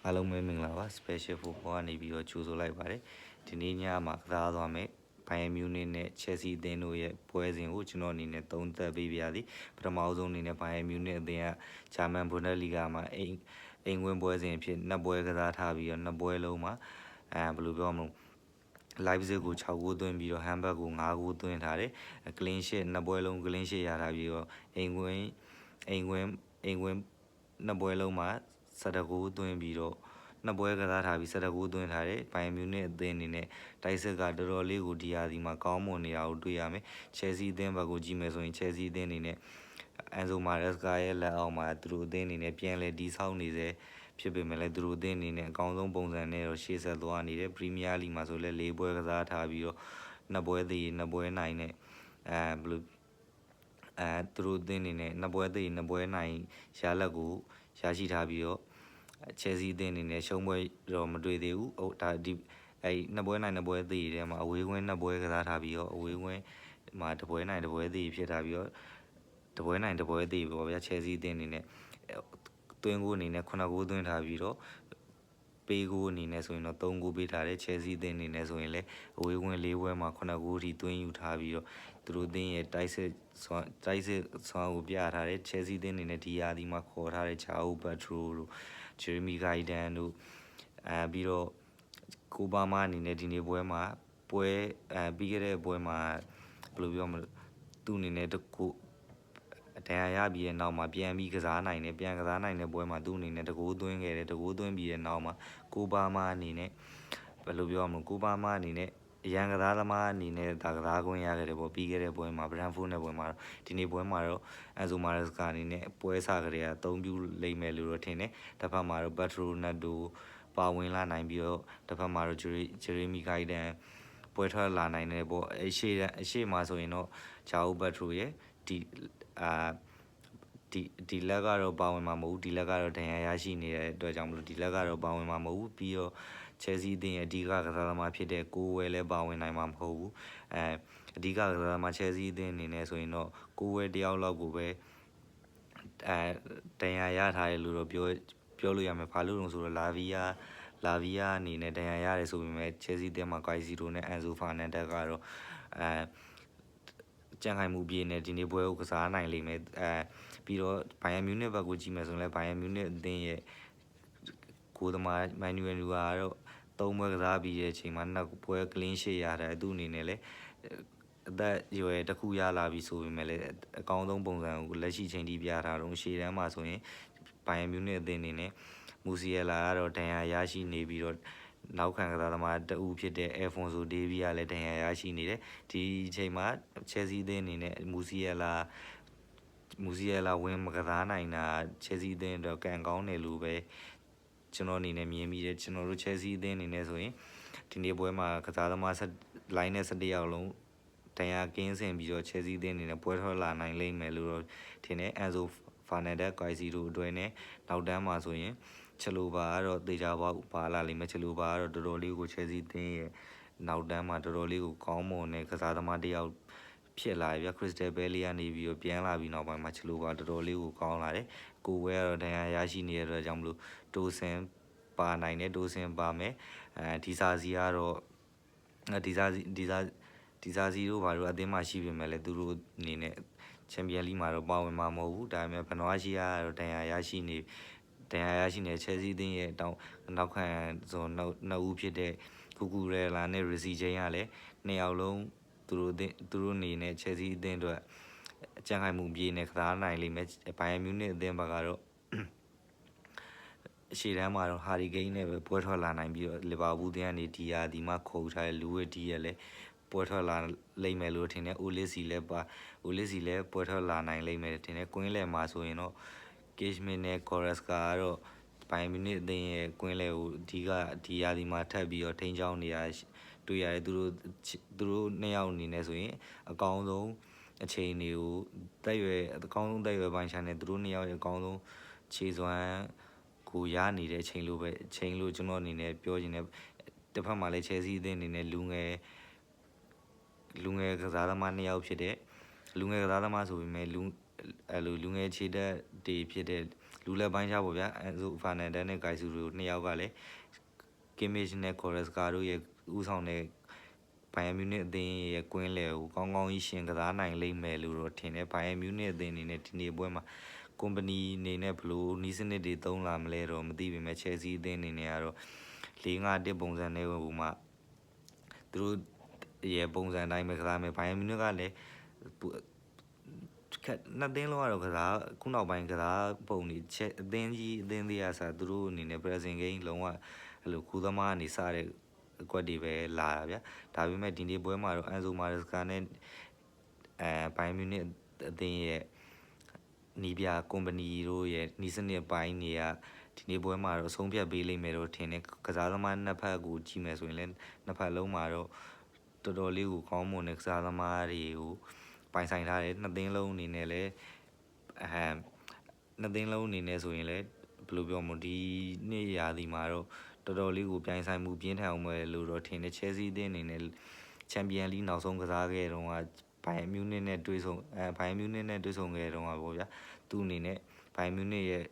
အားလုံးပဲမင်္ဂလာပါ Special Football ကနေပြီးတော့ကြိုဆိုလိုက်ပါတယ်ဒီနေ့ညမှာကစားသွားမယ်ဘိုင်ယန်မြူနစ်နဲ့ Chelsea အသင်းတို့ရဲ့ပွဲစဉ်ကိုကျွန်တော်အနေနဲ့သုံးသပ်ပေးပါရသည်ပထမဆုံးအနေနဲ့ဘိုင်ယန်မြူနစ်အသင်းကဂျာမန်ဘွန်ဒက်လီဂါမှာအိမ်ဝင်ပွဲစဉ်အဖြစ်နှစ်ပွဲကစားထားပြီးတော့နှစ်ပွဲလုံးမှာဘယ်လိုပြောမလဲLeipzig ကို6ဂိုးသွင်းပြီးတော့ Hamburg ကို5ဂိုးသွင်းထားတယ် clean sheet နှစ်ပွဲလုံး clean sheet ရထားပြီးတော့အိမ်ဝင်နှစ်ပွဲလုံးမှာ17ဂိုးသွင်းပြီးတော့နှစ်ပွဲကစားထားပြီး17ဂိုးသွင်းထားတယ်ဘိုင်ယန်မြူနစ်အသင်းအနေနဲ့တိုက်စစ်ကတော်တော်လေးကိုဒီဟာဒီမှာကောင်းမွန်နေတာကိုတွေ့ရမယ် Chelsea အသင်းဘက်ကိုကြည့်မယ်ဆိုရင် Chelsea အသင်းအနေနဲ့Enzo Maresca ရဲ့လက်အောက်မှာသူတို့အသင်းအနေနဲ့ပြန်လဲဒီဆောက်နေစေဖြစ်ပေမဲ့လည်းသူတို့အသင်းအနေနဲ့အကောင်းဆုံးပုံစံနဲ့တော့ရှေ့ဆက်သွားနေတယ် Premier League မှာဆိုလည်း၄ပွဲကစားထားပြီးတော့နှစ်ပွဲသေးနှစ်ပွဲနိုင်နဲ့ဘယ်လိုသူတို့အသင်းအနေနဲ့နှစ်ပွဲသေးနှစ်ပွဲနိုင်ရလက်ကိုရရှိထားပြီးတော့Chelsea အသင်းအနေနဲ့ရှုံးပွဲတော့မတွေ့သေးဘူးဒါဒီနှစ်ပွဲနိုင်နှစ်ပွဲသေးတဲ့မှာအဝေးဝင်းနှစ်ပွဲကစားထားပြီးတော့အဝေးဝင်းမှာတပွဲနိုင်တပွဲသေးဖြစ်ထားပြီးတော့တပွဲနိုင်တပွဲသေးပေါ့ဗျာ Chelsea အသင်းအနေနဲ့သွင်းကိုအနေနဲ့9ဂိုးသွင်းထားပြီးတော့ပေးကိုအနေနဲ့ဆိုရင်တော့3ဂိုးပေးထားတယ် Chelsea အသင်းအနေနဲ့ဆိုရင်လည်းအဝေးဝင်း4ပွဲမှာ9ဂိုးထိသွင်းယူထားပြီးတော့သူတို့အသင်းရဲ့တိုက်စစ်ဆွမ်းကိုပြထားတယ် Chelsea အသင်းအနေနဲ့ဒီရာဒီမှာခေါ်ထားတဲ့ Joao Pedro တို့ Jeremy Gaiden တို့ပြီးတော့ကိုဘာမာအနေနဲ့ဒီနေ့ပွဲမှာပွဲပြီးခဲ့တဲ့ပွဲမှာဘယ်လိုပြောမလဲသူ့အနေနဲ့တကူဒဏ်ရာရပြီးတဲ့နောက်မှာပြန်ပြီးကစားနိုင်တယ်ပြန်ကစားနိုင်တဲ့ပွဲမှာသူ့အနေနဲ့တကူသွင်းခဲ့တယ်တကူသွင်းပြီးတဲ့နောက်မှာကိုဘာမာအနေနဲ့ဘယ်လိုပြောမလဲကိုဘာမာအနေနဲ့အရန်ကစားသမားအနေနဲ့ဒါကစားခွင့်ရခဲ့တယ်ပေါ့ပြီးခဲ့တဲ့ပွဲမှာ Brentford နဲ့ပွဲမှာဒီနေ့ပွဲမှာတော့ Enzo Maresca အနေနဲ့ပွဲစားကလေးကအသုံးပြုလိမ့်မယ်လို့တော့ထင်တယ်တစ်ဖက်မှာတော့ Pedro Neto ပါဝင်လာနိုင်ပြီးတော့တစ်ဖက်မှာတော့ Jeremy Gaiden ပွဲထွက်လာနိုင်တယ်ပေါ့အရှိမှာဆိုရင်တော့ Joao Pedro ရဲ့ဒီလက်ကတော့ပါဝင်မှာမဟုတ်ဘူးဒီလက်ကတော့ဒဏ်ရာရရှိနေတဲ့အတွက်ကြောင့်မလို့ဒီလက်ကတော့ပါဝင်မှာမဟုတ်ဘူးပြီးတော့ Chelsea အသင်းရဲ့အဓိကကစားသမားဖြစ်တဲ့ကိုဝဲလည်းပါဝင်နိုင်မှာမဟုတ်ဘူးအဓိကကစားသမား Chelsea အသင်းအနေနဲ့ဆိုရင်တော့ကိုဝဲတယောက်လောက်ကိုပဲဒဏ်ရာရထားတယ်လို့တော့ပြောလို့ရမယ်ဘာလို့လဲဆိုတော့လာဗီယာအနေနဲ့ဒဏ်ရာရတယ်ဆိုပေမဲ့ Chelsea အသင်းမှာ Casemiro နဲ့ Enzo Fernandez ကတော့ကြံ့ခိုင်မှုပြည့်နဲ့ဒီနေ့ပွဲကိုကစားနိုင်လိမ့်မယ်ပြီးတော့ဘိုင်ယန်မြူနစ်ဘက်ကိုကြည့်မယ်ဆိုရင်လည်းဘိုင်ယန်မြူနစ်အသင်းရဲ့ကိုသမားမန်နူရယ်လူကတော့3ပွဲကစားပြီးတဲ့အချိန်မှာနှစ်ပွဲ clean sheet ရတယ်သူ့အနေနဲ့လည်းအသက်အရွယ်တစ်ခုရလာပြီဆိုပေမဲ့လည်းအကောင်းဆုံးပုံစံကိုလက်ရှိချိန်ထိပြထားတော့ရှေ့တန်းမှာဆိုရင်ဘိုင်ယန်မြူနစ်အသင်းအနေနဲ့မူစီယလာကတော့ဒဏ်ရာရရှိနေပြီးတော့နောက်ခံကစားသမားတဦးဖြစ်တဲ့ Alfonso Davies ကလည်းဒဏ်ရာရရှိနေတယ်ဒီအချိန်မှာ Chelsea အသင်းအနေနဲ့မူစီယလာဝင်မကစားနိုင်တာ Chelsea အသင်းတော့ကံကောင်းတယ်လို့ပဲကျွန်တော်အနေနဲ့မြင်မိတယ်ကျွန်တော်တို့ Chelsea အသင်းအနေနဲ့ဆိုရင်ဒီနေ့ပွဲမှာကစားသမားလိုင်းနဲ့17ယောက်လုံးဒဏ်ရာကင်းစင်ပြီးတော့ Chelsea အသင်းအနေနဲ့ပွဲထွက်လာနိုင်လိမ့်မယ်လို့တော့ထင်တယ် Enzo Fernandez Casemiro တို့အတွဲနဲ့နောက်တန်းမှာဆိုရင်ချက်လိုပါကတော့တေချာပေါက်ပါလာလိမ့်မယ်ချက်လိုပါကတော့တော်တော်လေးကို Chelsea အသင်းရဲ့နောက်တန်းမှာတော်တော်လေးကိုကောင်းမွန်တဲ့ကစားသမားတစ်ယောက်ဖြစ်လာပြီ Crystal Palace ကနေပြီးတော့ပြန်လာပြီးနောက်ပိုင်းမှာချက်လိုပါတော်တော်လေးကိုကောင်းလာတယ်ကိုဝဲကတော့ဒဏ်ရာရရှိနေတဲ့အတွက်ကြောင့်မလို့တိုးစင်ပါနိုင်တယ်တိုးစင်ပါမယ်ဒီစာစီကတော့ဒီစာစီတို့ဘာလို့အသင်းမှာရှိပေမဲ့လည်းသူတို့အနေနဲ့ချန်ပီယံလိမှာတော့ပါဝင်မှာမဟုတ်ဘူးဒါပေမဲ့ဘနွားရှိကတော့ဒဏ်ရာရရှိနေ Chelsea အသင်းရဲ့နောက်ခံဆိုနှစ်ဦးဖြစ်တဲ့ကူကူရဲလာနဲ့ Reece James ကလည်းနှစ်ယောက်လုံးသူတို့အနေနဲ့ Chelsea အသင်းအတွက်အကြံခိုင်မှုပြေးနဲ့ကစားနိုင်လိမ့်မယ်ဘိုင်ယန်မြူနစ်အသင်းဘက်ကတော့ရှေ့တန်းမှာတော့ Harry Kane နဲ့ပဲပွဲထွက်လာနိုင်ပြီးတော့လီဗာပူးအသင်းကနေဒီမှာခေါ်ထားတဲ့လူဝစ်ဒီရဲ့လည်းပွဲထွက်လာလိမ့်မယ်လို့ထင်တယ်။ Olise လည်းပွဲထွက်လာနိုင်လိမ့်မယ်ထင်တယ်။ကွင်းလယ်မှာဆိုရင်တော့ Cashman နဲ့ Goretzka ကတော့ဘိုင်ယန်မြူနစ်အသင်းရဲ့ကွင်းလယ်ကိုဒီရာဒီမှာထပ်ပြီးတော့ထိန်းချောင်းနေရတွေ့ရတယ်သူတို့နှစ်ယောက်အနေနဲ့ဆိုရင်အကောင်းဆုံးအချိန်တွေကိုအကောင်းဆုံးတက်ရွယ်ပိုင်းခြားနဲ့သူတို့နှစ်ယောက်ရဲ့အကောင်းဆုံးခြေစွမ်းကိုရနေတဲ့အချိန်လို့ကျွန်တော်အနေနဲ့ပြောချင်တယ်တစ်ဖက်မှာလည်း Chelsea အသင်းအနေနဲ့လူငယ်ကစားသမားနှစ်ယောက်ဖြစ်တဲ့လူငယ်ကစားသမားဆိုပေမဲ့လူငယ်ခြေတက်တွေဖြစ်တဲ့ လူလက်ပိုင်းခြားပေါ့ဗျာအန်ဆိုဖာနန်ဒက်နဲ့ဂိုင်ဆူတို့နှစ်ယောက်ကလည်းကင်မစ်နဲ့ကော်ရက်စကာတို့ရဲ့ဦးဆောင်တဲ့ဘိုင်ယန်မြူနစ်အသင်းရဲ့ကွင်းလယ်ကိုကောင်းကောင်းကြီးရှင်ကစားနိုင်လိမ့်မယ်လို့တော့ထင်တယ်ဘိုင်ယန်မြူနစ်အသင်းအနေနဲ့ဒီနေ့ပွဲမှာကွန်ပဏီအနေနဲ့ဘလို့နီးစနစ်တွေသုံးလာမလဲတော့မသိပေမဲ့ချယ်ဆီအသင်းအနေနဲ့ကတော့4-5-1ပုံစံနဲ့ဟိုမှာသူတို့ရဲ့ပုံစံတိုင်းပဲကစားမယ်ဘိုင်ယန်မြူနစ်ကလည်းနှစ်သင်းလုံးကတော့ကစားခုနောက်ပိုင်းကစားပုံတွေချက်အသင်းကြီးအသင်းသေးအစားသူတို့အနေနဲ့ pressing game လုံးဝအဲ့လိုကူသမားအနေစတဲ့အကွက်တွေပဲလာတာဗျာဒါပေမဲ့ဒီနေ့ပွဲမှာတော့အန်ဆိုမာရက်စကာနဲ့ဘိုင်ယန်မြူနစ်အသင်းရဲ့နီးပြကုမ္ပဏီတို့ရဲ့နီးစနစ်ပိုင်းတွေကဒီနေ့ပွဲမှာတော့အဆုံးဖြတ်ပေးလိမ့်မယ်တော့ထင်တယ်ကစားသမားနှစ်ဖက်ကိုကြည့်မယ်ဆိုရင်လည်းနှစ်ဖက်လုံးမှာတော့တော်တော်လေးကိုကောင်းမွန်တဲ့ကစားသမားတွေကိုပိုင်ဆိုင်ထားတယ်နှစ်သင်းလုံးအနေနဲ့လည်းနှစ်သင်းလုံးအနေနဲ့ဆိုရင်လည်းဘယ်လိုပြောမလဲဒီနေ့ရာသီမှာတော့တော်တော်လေးကိုပြိုင်ဆိုင်မှုပြင်းထန်အောင်ပဲလို့တော့ထင်တယ်ချယ်ဆီအသင်းအနေနဲ့ချန်ပီယံလိနောက်ဆုံးကစားခဲ့တုန်းကဘိုင်မြူနစ်နဲ့တွေ့ဆုံဘိုင်မြူနစ်နဲ့တွေ့ဆုံခဲ့တုန်းကပေါ့ဗျာသူ့အနေနဲ့ဘိုင်မြူနစ်ရဲ့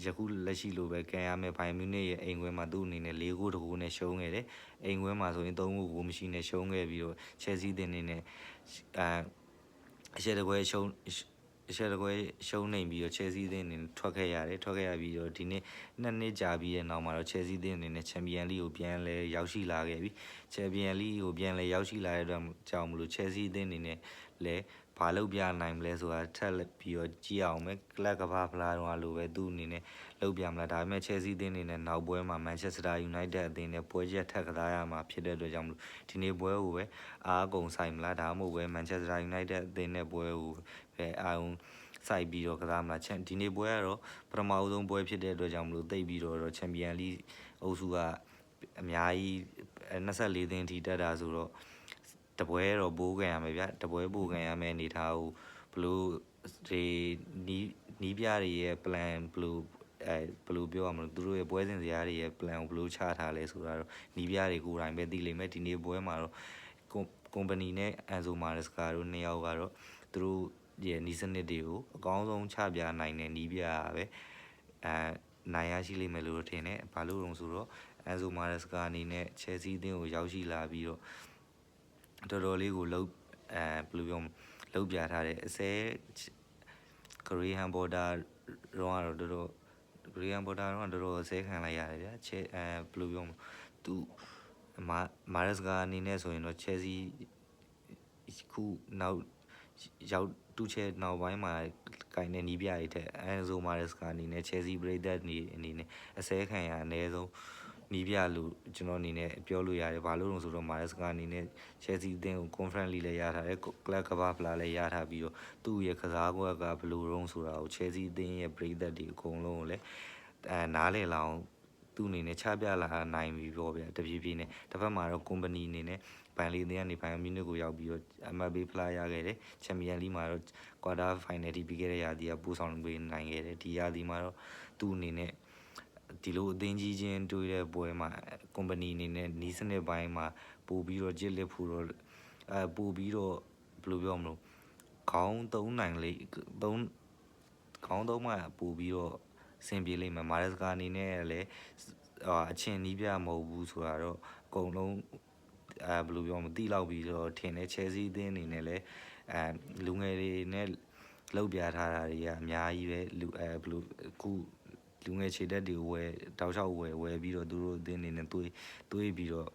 ယခုလက်ရှိလိုပဲကန်ရမယ်ဘိုင်မြူနစ်ရဲ့အိမ်ခွဲမှာသူ့အနေနဲ့4 ဂိုးတကူနဲ့ရှုံးခဲ့တယ်အိမ်ခွဲမှာဆိုရင်3 ဂိုးမရှိနဲ့ရှုံးခဲ့ပြီးတော့ချယ်ဆီအသင်းအနေနဲ့အရှက်တကွဲရှုံးနေပြီးတော့ချယ်ဆီအသင်းအနေနဲ့ထွက်ခဲ့ရပြီးတော့ဒီနေ့2 နှစ်ကြာပြီးတဲ့နောက်မှာတော့ချယ်ဆီအသင်းအနေနဲ့ချန်ပီယံလိကိုပြန်လဲရောက်ရှိလာခဲ့ပြီချန်ပီယံလိကိုပြန်လဲရောက်ရှိလာတဲ့အတွက်ကြောင့်မလို့ချယ်ဆီအသင်းအနေနဲ့လဲဘာလုပ်ပြနိုင်မလဲဆိုတာထပ်ပြီးတော့ကြည့်အောင်မယ်ကလပ်ကဘာဖလားတော့လိုပဲသူ့အနေနဲ့လုပ်ပြမလားဒါပေမဲ့ချယ်ဆီအသင်းအနေနဲ့နောက်ပွဲမှာမန်ချက်စတာယူနိုက်တက်အသင်းနဲ့ပွဲချက်ထပ်ကစားရမှာဖြစ်တဲ့အတွက်ကြောင့်မလို့ဒီနေ့ပွဲကိုပဲအားကုန်ဆိုင်မလားဒါမှမဟုတ်ပဲမန်ချက်စတာယူနိုက်တက်အသင်းနဲ့ပွဲကိုပဲအားလုံးစိုက်ပြီးတော့ကစားမလားဒီနေ့ပွဲကတော့ပထမအဆုံးပွဲဖြစ်တဲ့အတွက်ကြောင့်မလို့သိပ်ပြီးတော့ချန်ပီယံလိအုပ်စုကအများကြီး24 သင်းထိတက်တာဆိုတော့တပွဲတော့ပိုးခံရမယ်ဗျာတပွဲပိုးခံရမယ်အနေထားကိုဘလို့ဒီနီးပြတွေရဲ့ plan ဘလို့ပြောရမလဲသူတို့ရဲ့ပွဲစဉ်စရာတွေရဲ့ plan ကိုဘလို့ချထားလဲဆိုတာတော့နီးပြတွေကိုယ်တိုင်ပဲသိလိမ့်မယ်ဒီနေ့ပွဲမှာတော့ကွန်ပဏီနဲ့အန်ဆိုမာရက်စကာတို့နှစ်ယောက်ကတော့သူတို့ရဲ့နီးစနစ်တွေကိုအကောင်းဆုံးချပြနိုင်တဲ့နီးပြပဲနိုင်ရရှိလိမ့်မယ်လို့ထင်တယ်ဘာလို့လဲဆိုတော့အန်ဆိုမာရက်စကာအနေနဲ့ချယ်ဆီအသင်းကိုရောက်ရှိလာပြီးတော့တော်တော်လေးကိုဘယ်လိုပြောလုပ်ပြထားတယ်အစဲကရီဟန်ဘော်ဒါတော့တော်တော်ကရီဟန်ဘော်ဒါတော့တော်တော်အစဲခံလိုက်ရတယ်ဗျာဘယ်လိုပြောသူမာရက်စကာအနေနဲ့ဆိုရင်တော့ချယ်ဆီခုနောက်ရောက်တူချဲနောက်ပိုင်းမှာကင်တဲ့နီးပြတွေထက်အန်ဆိုမာရက်စကာအနေနဲ့ချယ်ဆီဘရိတ်သက်အနေနဲ့အစဲခံရအနည်းဆုံးနီးပြလို့ကျွန်တော်အနေနဲ့ပြောလို့ရတယ်ဘာလို့လဲဆိုတော့မာရက်စကာအနေနဲ့ချယ်ဆီအသင်းကို conference လည်းရထားတယ်ကလပ်ကဘာဖလားလည်းရထားပြီးတော့သူ့ရဲ့ကစားကွက်ကဘယ်လိုတုံးဆိုတာကိုချယ်ဆီအသင်းရဲ့ပရိသတ်တွေအကုန်လုံးကိုလည်းနားလည်လာအောင်သူ့အနေနဲ့ချပြလာနိုင်ပြီပေါ့ဗျာတဖြည်းဖြည်းနဲ့တစ်ဖက်မှာတော့ကုမ္ပဏီအနေနဲ့ဘန်လီအသင်းကနေဘိုင်ယန်မြူနစ်ကိုရောက်ပြီးတော့အမတ်ပေးဖလားရခဲ့တယ်ချန်ပီယံလိမှာတော့ကွာတာဖိုင်နယ်ထိပြီးခဲ့တဲ့ရာသီကပို့ဆောင်ပေးနိုင်ခဲ့တယ်ဒီရာသီမှာတော့သူ့အနေနဲ့ဒီလိုအသင်းကြီးချင်းတွေ့တဲ့ပွဲမှာကုမ္ပဏီအနေနဲ့နီးစနစ်ပိုင်းမှာပို့ပြီးတော့ကြစ်လက်ဖို့တော့ပို့ပြီးတော့ဘယ်လိုပြောမလို့ခေါင်းသုံးနိုင်လေခေါင်းသုံးမှပို့ပြီးတော့အဆင်ပြေလိမ့်မယ်မာရက်စကာအနေနဲ့လည်းအချင်းနီးပြမဟုတ်ဘူးဆိုတာတော့အကုန်လုံးဘယ်လိုပြောမလဲတိလောက်ပြီးတော့ထင်တယ်ချယ်ဆီအသင်းအနေနဲ့လည်းလူငယ်တွေနဲ့လောက်ပြထားတာတွေကအများကြီးပဲဘယ်လိုခုလူငယ်ခြေတက်တွေဝယ်တောက်လျှောက်ဝယ်ပြီးတော့သူတို့အသင်းအနေနဲ့တွေးပြီးတော့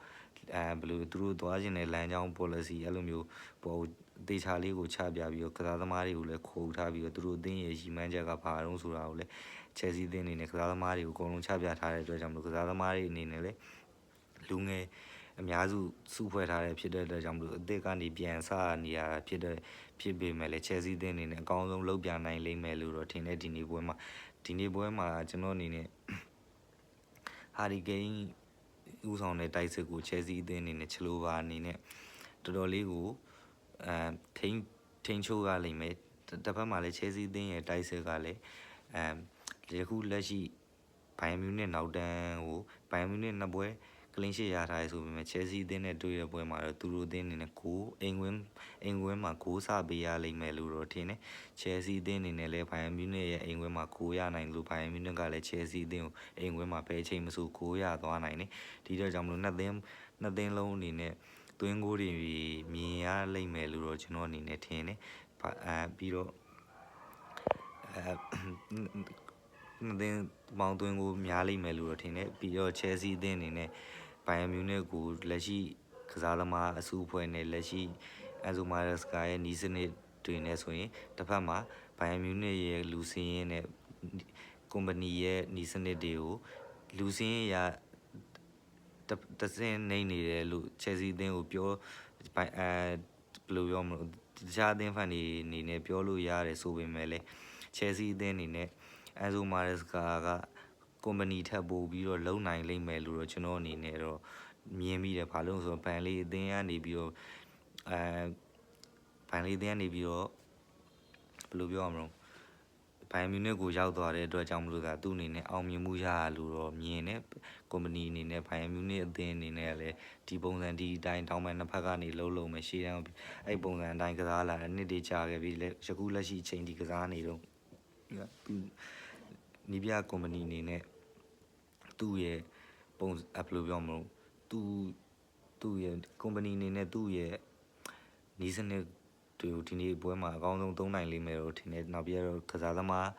ဘယ်လိုသူတို့သွားခြင်းတဲ့လမ်းကြောင်း policy အဲ့လိုမျိုးပေါ်တေချာလေးကိုချပြပြီးတော့ကစားသမားတွေကိုလည်းခိုးထားပြီးတော့သူတို့အသင်းရဲ့ရည်မှန်းချက်ကဘာတုံးဆိုတာကိုလည်းချယ်ဆီအသင်းအနေနဲ့ကစားသမားတွေကိုအကုန်လုံးချပြထားတဲ့အတွက်ကြောင့်မလို့ကစားသမားတွေအနေနဲ့လည်းလူငယ်အများစုစုဖွဲ့ထားတဲ့ဖြစ်တဲ့အတွက်ကြောင့်မလို့အသစ်ကနေပြန်စနေရတာဖြစ်ပေမဲ့လည်းချယ်ဆီအသင်းအနေနဲ့အကောင်းဆုံးလုပ်ပြနိုင်လိမ့်မယ်လို့တော့ထင်တယ်ဒီနေ့ပွဲမှာကျွန်တော်အနေနဲ့ဟာရီကိန်းဦးဆောင်တဲ့တိုက်စစ်ကိုချယ်ဆီအသင်းအနေနဲ့ချလိုပါအနေနဲ့တော်တော်လေးကိုထိန်းချုပ်ရလိမ့်မယ်တစ်ဖက်မှာလည်းချယ်ဆီအသင်းရဲ့တိုက်စစ်ကလည်းယခုလက်ရှိဘိုင်ယန်မြူနစ်နောက်တန်းကိုဘိုင်ယန်မြူနစ်နှစ်ပွဲ clean sheet ရထားရဆိုပေမဲ့ Chelsea အသင်းနဲ့တွေ့တဲ့ပွဲမှာတော့သူတို့အသင်းအနေနဲ့ကိုအိမ်ကွင်းမှာကိုးစပေးရလိမ့်မယ်လို့တော့ထင်တယ် Chelsea အသင်းအနေနဲ့လည်း Bayern Munich ရဲ့အိမ်ကွင်းမှာကိုရနိုင်လို့ Bayern Munich ကလည်း Chelsea အသင်းကိုအိမ်ကွင်းမှာဘယ်ချိန်မှစိုးကိုရသွားနိုင်တယ်ဒီတော့ကြောင့်မလို့နှစ်သင်းလုံးအနေနဲ့သွင်းကိုတွေမြင်ရလိမ့်မယ်လို့တော့ကျွန်တော်အနေနဲ့ထင်တယ်ပြီးတော့နှစ်သင်းပေါင်းသွင်းကိုများလိမ့်မယ်လို့တော့ထင်တယ်ပြီးတော့ Chelsea အသင်းအနေနဲ့ Bayern Munich ကိုလက်ရှိကစားသမားအစုအဖွဲ့နဲ့လက်ရှိ Enzo Maresca ရဲ့နီးစနစ်တွေနဲ့ဆိုရင်တစ်ဖက်မှာ Bayern Munich ရဲ့လူစင်းရဲ့ company ရဲ့နီးစနစ်တွေကိုလူစင်းရတစင်းနေနေတယ်လို့ Chelsea အသင်းကိုပြောဘယ်လိုပြောမလို့တခြားအသင်းဖန်နေနဲ့ပြောလို့ရတယ်ဆိုပေမဲ့လည်း Chelsea အသင်းအနေနဲ့ Enzo Maresca က company ထပ်ပို့ပြီးတော့လုံနိုင်လိမ့်မယ်လို့တော့ကျွန်တော်အနေနဲ့တော့မြင်မိတယ်ဘာလို့ဆိုတော့ဘန်လေးအသင်းကနေပြီးတော့ဘန်လေးအသင်းကနေပြီးတော့ဘယ်လိုပြောရမလဲဘိုင်မြူနစ်ကိုရောက်သွားတဲ့အတွက်ကြောင့်မလို့သူ့အနေနဲ့အောင်မြင်မှုရလို့တော့မြင်တယ်ကုမ္ပဏီအနေနဲ့ဘိုင်မြူနစ်အသင်းအနေနဲ့လည်းဒီပုံစံဒီအတိုင်းတောင်းပန်နှစ်ဖက်ကနေလုံးမယ်ရှေ့တန်းအဲ့ပုံစံအတိုင်းကစားလာတဲ့နှစ်တည်ကြာခဲ့ပြီးယခုလက်ရှိချိန်ဒီကစားနေတော့နီးပြကုမ္ပဏီအနေနဲ့သူ့ရဲ့ပုံဘယ်လိုပြောမလို့သူ့ရဲ့ကုမ္ပဏီအနေနဲ့သူ့ရဲ့နီးစနစ်ဒီနေ့ပွဲမှာအကောင်းဆုံးသုံးနိုင်လိမ့်မယ်လို့ထင်တယ်နောက်ပြီးတော့ကစားသမား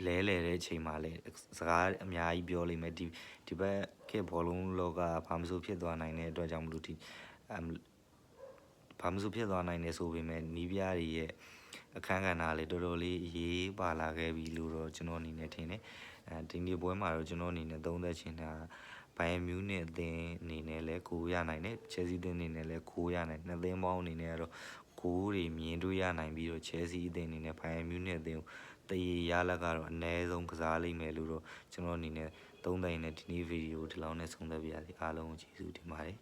လဲတဲ့အချိန်မှာလည်းစကားအများကြီးပြောလိမ့်မယ်ဒီဘက်ကဘောလုံးလောကဘာမှမဆိုဖြစ်သွားနိုင်တဲ့အတွက်ကြောင့်မလို့ဘာမှမဆိုဖြစ်သွားနိုင်တယ်ဆိုပေမဲ့နီးပြတွေရဲ့အခန်းကဏ္ဍလေးတော်တော်လေးအရေးပါလာခဲ့ပြီလို့တော့ကျွန်တော်အနေနဲ့ထင်တယ်ဒီနေ့ပွဲမှာတော့ကျွန်တော်အနေနဲ့သုံးသပ်ချင်တာဘိုင်ယန်မြူးနစ်အသင်းအနေနဲ့လည်းကိုရနိုင်တယ်ချယ်ဆီအသင်းအနေနဲ့လည်းကိုရနိုင်နှစ်သင်းပေါင်းအနေနဲ့ကတော့ကိုတွေမြင်တွေ့ရနိုင်ပြီးတော့ချယ်ဆီအသင်းအနေနဲ့ဘိုင်ယန်မြူးနစ်အသင်းကိုတရေရလက်ကတော့အနည်းဆုံးကစားလိမ့်မယ်လို့တော့ကျွန်တော်အနေနဲ့သုံးသပ်ရင်းနဲ့ဒီနေ့ဗီဒီယိုဒီလောက်နဲ့ဆုံးသက်ပါရစေအားလုံးကိုကျေးဇူးတင်ပါတယ်